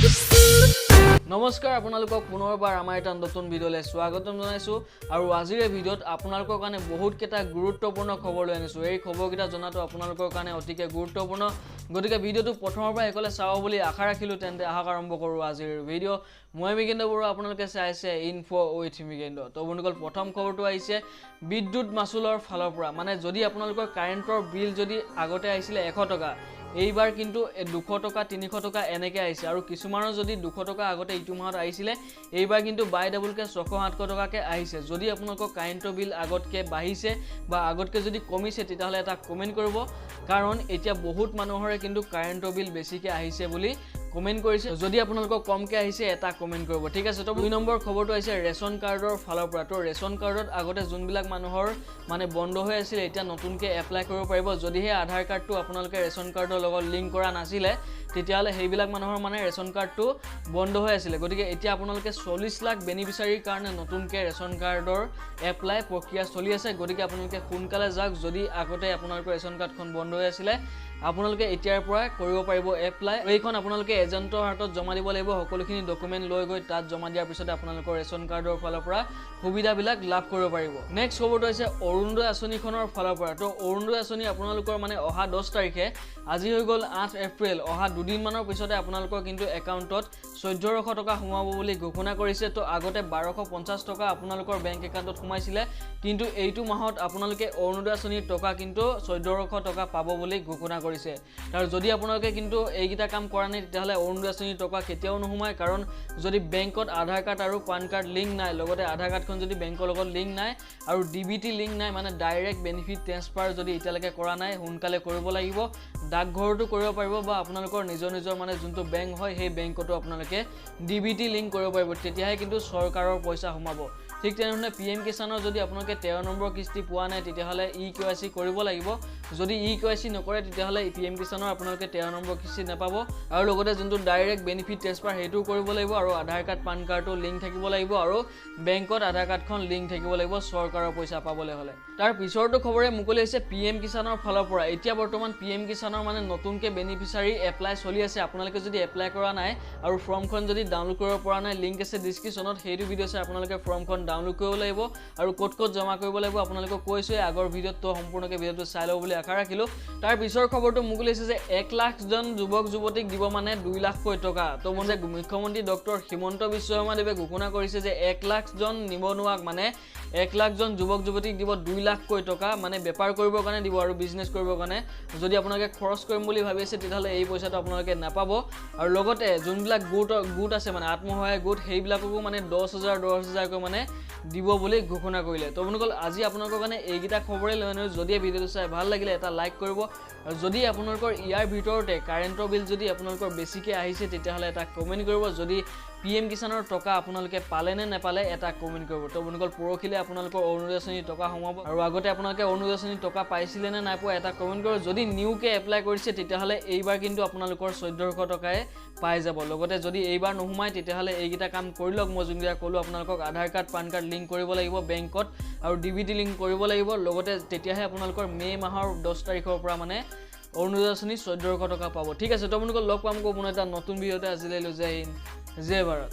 নমস্কাৰ আপোনালোকক পুনৰবাৰ আমাৰ এটা নতুন ভিডিঅ'লৈ স্বাগতম জনাইছো আৰু আজিৰ এই ভিডিঅ'ত আপোনালোকৰ কাৰণে বহুত কেটা গুৰুত্বপূৰ্ণ খবৰ লৈ আনিছো এই খবৰকেইটা জনাটো আপোনালোকৰ কাৰণে অতিকে গুৰুত্বপূৰ্ণ গতিকে ভিডিঅ'টো প্ৰথমৰ পৰা একলে চাও বুলি আশা ৰাখিলো তেন্তে আহক আৰম্ভ কৰো আজিৰ ভিডিঅ' মই মিগেন্দ্ৰ আপোনালোকে চাইছে ইনফো উইথ মিগেন্দ্ৰ তো বন্ধুসকল প্ৰথম খবৰটো আহিছে বিদ্যুৎ মাচুলৰ ফালৰ পৰা মানে যদি আপোনালোকৰ কাৰেণ্টৰ বিল যদি আগতে আহিছিলে 100 টকা এইবাৰ কিন্তু 200 টকা 300 টকা এনেকৈ আহিছে আৰু কিছুমানৰ যদি 200 টকা আগতে ইটো মাহত আহিছিলে এইবাৰ কিন্তু বাই ডাবলকে 600-700 টকাকে আহিছে যদি আপোনালোকৰ কাৰেণ্টৰ বিল আগতকে বাঢ়িছে বা আগতকে যদি কমিছে তেতিয়াহলে এটা কমেন্ট কৰিব কাৰণ এতিয়া বহুত মানুহৰে কিন্তু কাৰেণ্টৰ বিল বেছিকে আহিছে বুলি কমেন্ট কৰিছে যদি আপোনালোকৰ কমকে আহিছে এটা কমেন্ট কৰিব ঠিক আছে তো 2 নম্বৰ খবৰটো আহিছে ৰেশন কাৰ্ডৰ ফালৰ পৰা তো ৰেশন কাৰ্ডত আগতে যোনবিলাক মানুহৰ মানে বন্ধ হৈ আছিল এতিয়া নতুনকে এপ্লাই কৰিব পাৰিব যদিহে আধাৰ কাৰ্ডটো আপোনালোকে ৰেশন কাৰ্ডৰ লগত লিংক কৰা নাছিলে তেতিয়াহলে হেইবিলাক মানুহৰ মানে ৰেশন কাৰ্ডটো বন্ধ হৈ আছিল গতিকে এতিয়া আপোনালোকে 40 লাখ বেনিফিচিয়াৰীৰ কাৰণে নতুনকে ৰেশন কাৰ্ডৰ এপ্লাই প্ৰক্ৰিয়া চলি আছে গতিকে আপোনালোকে সোনকালে যাওক যদি আগতে আপোনালোকৰ ৰেশন কাৰ্ডখন বন্ধ হৈ আছিল আপোনালোকে এতিয়াৰ পৰা কৰিব পাৰিব এপ্লাই এইখন আপোনালোকে এজেন্টৰ হাতত জমা দিব লাগিব সকলোখিনি ডকুমেন্ট লৈ গৈ তাত জমা দিয়াৰ পিছত আপোনালোকৰ ৰেশন কাৰ্ডৰ ফালৰ পৰা সুবিধাবিলাক লাভ কৰিব পাৰিব নেক্সট খবৰটো হৈছে অৰুণোদয় আঁচনিখনৰ ফালৰ পৰা তো অৰুণোদয় আঁচনি আপোনালোকৰ মানে অহা 10 তাৰিখে আজি হৈ গল 8 এপ্ৰিল অহা দুদিন মানৰ পিছতে আপোনালোকৰ কিন্তু একাউণ্টত 1400 টকা সোমাব বুলি ঘোষণা কৰিছে তো আগতে 1250 টকা আপোনালোকৰ বেংক একাউণ্টত সোমাইছিলে কিন্তু এইটো মাহত আপোনালোকে অৰুণোদয় আঁচনিৰ টকা কিন্তু 1400 টকা পাব বুলি ঘোষণা কৰিছে তাৰ যদি আপোনালোকে কিন্তু এইগিটা কাম কৰা নাই তেতিয়াহলে অৰুণোদয় আঁচনিৰ টকা কেতিয়াও নোহোমায় কাৰণ যদি বেংকত আধাৰ কাৰ্ড আৰু পান কাৰ্ড লিংক নাই লগতে আধাৰ কাৰ্ডখন যদি বেংকৰ লগত লিংক নাই আৰু ডিবিটি লিংক নাই মানে ডাইৰেক্ট বেনিফিট ট্ৰান্সফাৰ যদি এতিয়ালৈকে কৰা নাই সোনকালে কৰিব লাগিব ডাকঘৰটো কৰিব পাৰিব বা আপোনালোকৰ নিজৰ মানে যোনটো বেংক হয় সেই বেংকটো আপোনালোকে ডিবিটি লিংক কৰিব পাৰিব তেতিয়াহে কিন্তু চৰকাৰৰ পইচা সোমাব ঠিক তেনেহলে পিএম কিষানৰ যদি আপোনালোকে 13 নম্বৰ কিস্তি পোৱা নাই তেতিয়াহলে ইকেৱাইসি কৰিব লাগিব যদি ইকেৱাইসি নকৰে তেতিয়াহলে পিএম কিষানৰ আপোনালোকে 13 নম্বৰ কিস্তি নাপাব আৰু লগতে যোনটো ডাইৰেক্ট বেনিফিট ট্ৰান্সফাৰ হেতু কৰিব লাগিব আৰু আধাৰ কাৰ্ড পান কাৰ্ডটো লিংক থাকিব লাগিব আৰু বেংকত আধাৰ কাৰ্ডখন লিংক থাকিব লাগিব চৰকাৰৰ পইচা পাবলৈ হলে তাৰ পিছৰটো খবৰে মুকলি হৈছে পিএম কিষানৰ ফালৰ পৰা এতিয়া বৰ্তমান পিএম কিষানৰ মানে নতুনকে বেনিফিচিয়াৰী এপ্লাই চলি আছে আপোনালোকে যদি এপ্লাই কৰা নাই আৰু ফৰ্মখন যদি ডাউনলোড কৰিব পৰা নাই লিংক আছে ডেসক্ৰিপচনত হেইটো ভিডিঅ চাই আপোনালোকে ফৰ্মখন ডাউনলোড কৰিব লাগিব আৰু ক'ত জমা কৰিব লাগিব আপোনালোকক কৈছো আগৰ ভিডিঅত তো সম্পূৰ্ণকে ভিডিঅটো চাই লও বুলি আশা ৰাখিলো তাৰ পিছৰ খবৰটো মুকলি হৈছে যে 1 লাখ জন যুৱক যুৱতীক দিব মানে 2 লাখ টকা তো মানে মুখ্যমন্ত্ৰী ডক্টৰ হিমন্ত বিশ্ব শৰ্মাদেৱে ঘোষণা কৰিছে যে 1 লাখ জন নিবনুৱাক মানে 1 লাখ জন যুৱক যুৱতীক দিব 2 লাখ টকা মানে বেপাৰ কৰিবৰ কাৰণে দিব আৰু বিজনেছ কৰিবৰ কাৰণে যদি আপোনালোকে খৰচ কৰিম বুলি ভাবি আছে তেতিয়াহলে এই পইচাটো আপোনালোকে নাপাব আৰু লগতে যোনবিলাক গোট আছে মানে আত্মসহায়ক গোট হেইবিলাককো মানে 10000 কৈ মানে দিব বুলি ঘোষণা কৰিলে তো বন্ধুসকল আজি আপোনালোকৰ কাৰণে এইগিটা খবৰে লৈ আনো যদি ভিডিঅটো চাই ভাল লাগিলে এটা লাইক কৰিব আৰু যদি আপোনালোকৰ ইয়াৰ ভিতৰতে কাৰেণ্টৰ বিল যদি আপোনালোকৰ বেছিকে আহিছে তেতিয়াহলে এটা কমেন্ট কৰিব যদি পিএম কিষানৰ টকা আপোনালোকে পালে নে নেপালে এটা কমেন্ট কৰিব তো বন্ধুসকল পৰখিলে আপোনালোকৰ অৰুণোদয় আঁচনিৰ টকা সোমাব আৰু আগতে আপোনালোকে অৰুণোদয় আঁচনিৰ টকা পাইছিলে নে নাই পোৱা এটা কমেন্ট কৰিব যদি নিউকে এপ্লাই কৰিছে তেতিয়াহলে এইবাৰ কিন্তু আপোনালোকৰ 1400 টকায়ে পাই যাব লগতে যদি এইবাৰ নোহোমায় তেতিয়াহলে এইগিটা কাম কৰি লওক মই যোনগিটা কলো আপোনালোকক আধাৰ কাৰ্ড পান কাৰ্ড লিংক কৰিব লাগিব বেংকত আৰু ডিবিটি লিংক কৰিব লাগিব লগতে তেতিয়াহে আপোনালোকৰ মে মাহৰ 10 তাৰিখৰ পৰা মানে অৰুণোদয় আঁচনি 1400 টকা পাব ঠিক আছে তো আপোনালোকক লগ পাম কোনো এটা নতুন ভিডিঅতে আজিলৈ জয় হিন্দ জয় ভাৰত